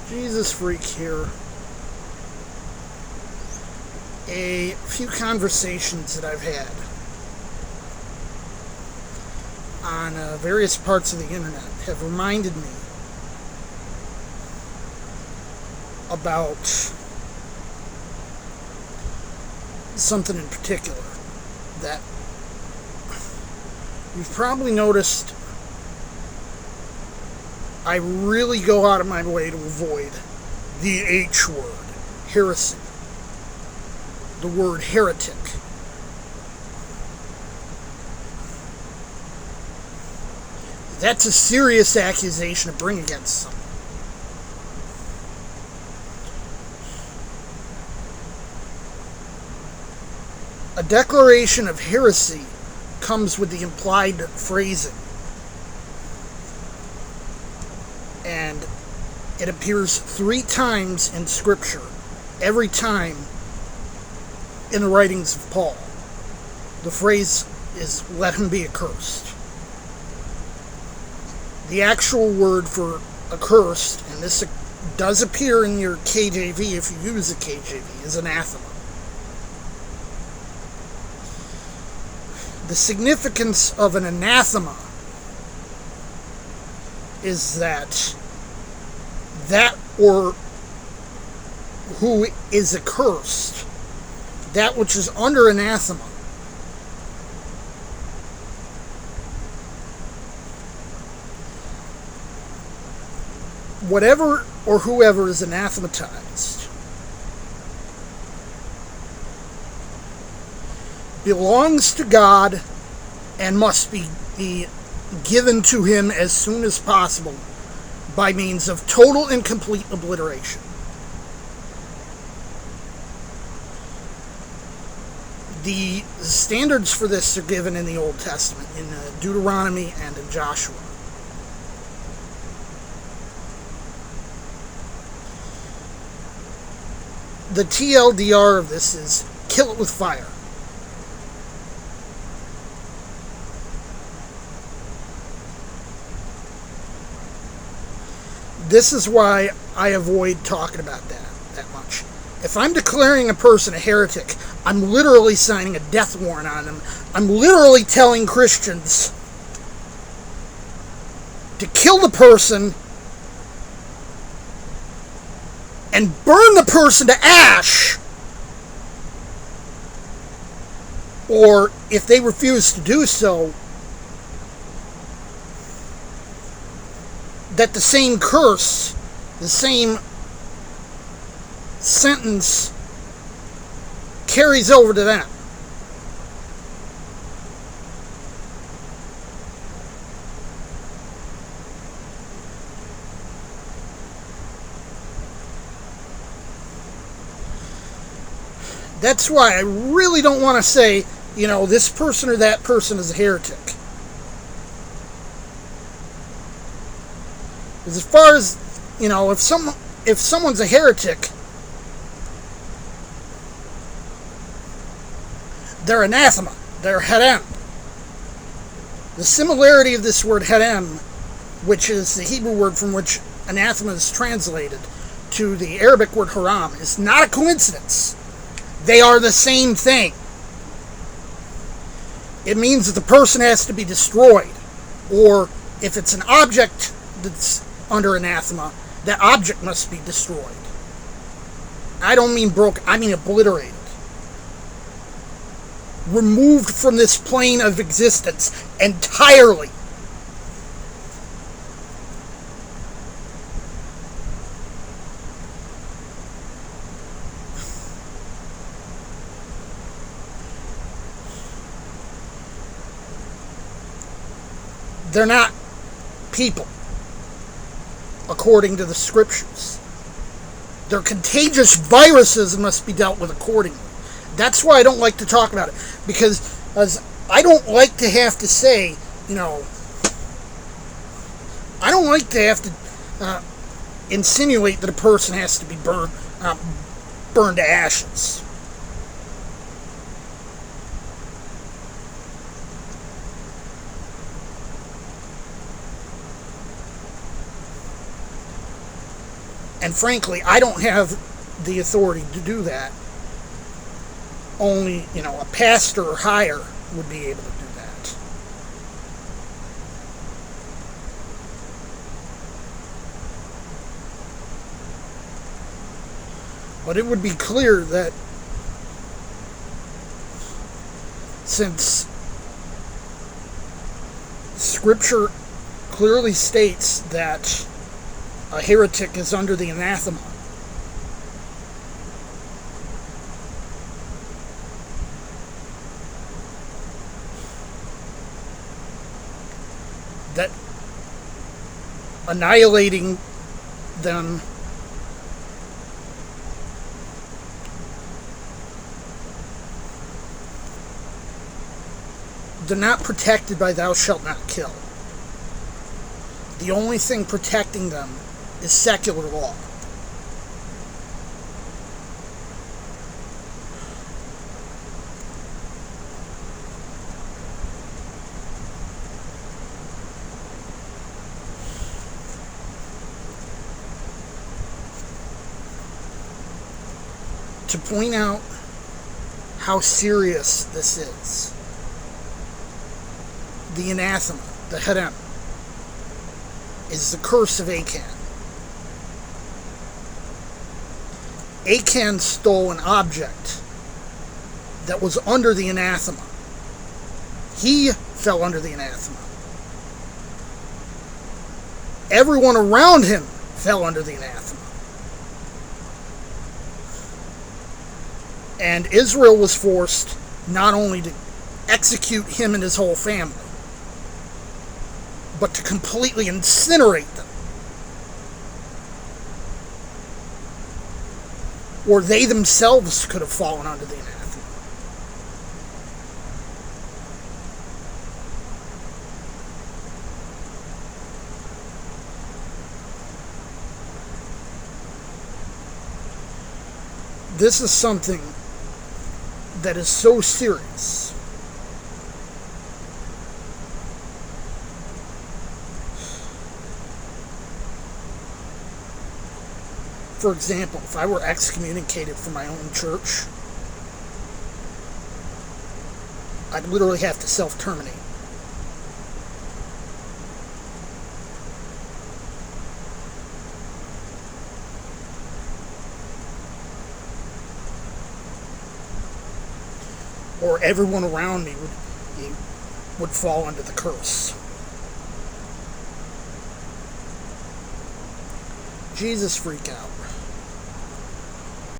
Jesus freak here. A few conversations that I've had on various parts of the internet have reminded me about something in particular that you've probably noticed. I really go out of my way to avoid the H word, heresy, the word heretic. That's a serious accusation to bring against someone. A declaration of heresy comes with the implied phrasing, and it appears 3 times in Scripture, every time in the writings of Paul. The phrase is, "Let him be accursed." The actual word for accursed, and this does appear in your KJV if you use a KJV, is anathema. The significance of an anathema is that or who is accursed, that which is under anathema, whatever or whoever is anathematized belongs to God and must be given to him as soon as possible by means of total and complete obliteration. The standards for this are given in the Old Testament, in Deuteronomy and in Joshua. The TLDR of this is, kill it with fire. This is why I avoid talking about that much. If I'm declaring a person a heretic, I'm literally signing a death warrant on them. I'm literally telling Christians to kill the person and burn the person to ash, or if they refuse to do so, that the same curse, the same sentence carries over to them. That's why I really don't want to say, this person or that person is a heretic. As far as, if someone's a heretic, they're anathema, they're herem. The similarity of this word herem, which is the Hebrew word from which anathema is translated, to the Arabic word haram, is not a coincidence. They are the same thing. It means that the person has to be destroyed, or if it's an object that's under anathema, that object must be destroyed. I don't mean broken, I mean obliterated. Removed from this plane of existence entirely. They're not people, according to the scriptures. They're contagious viruses and must be dealt with accordingly. That's why I don't like to talk about it, because I don't like to have to say, I don't like to have to insinuate that a person has to be burned to ashes. And frankly, I don't have the authority to do that. Only, a pastor or higher would be able to do that. But it would be clear that since Scripture clearly states that a heretic is under the anathema, that annihilating them they're not protected by thou shalt not kill. The only thing protecting them is secular law. To point out how serious this is, the anathema, the herem, is the curse of Achan. Achan stole an object that was under the anathema. He fell under the anathema. Everyone around him fell under the anathema. And Israel was forced not only to execute him and his whole family, but to completely incinerate them. Or they themselves could have fallen under the anathema. This is something that is so serious. For example, if I were excommunicated from my own church, I'd literally have to self-terminate. Or everyone around me would fall under the curse. Jesus freak out.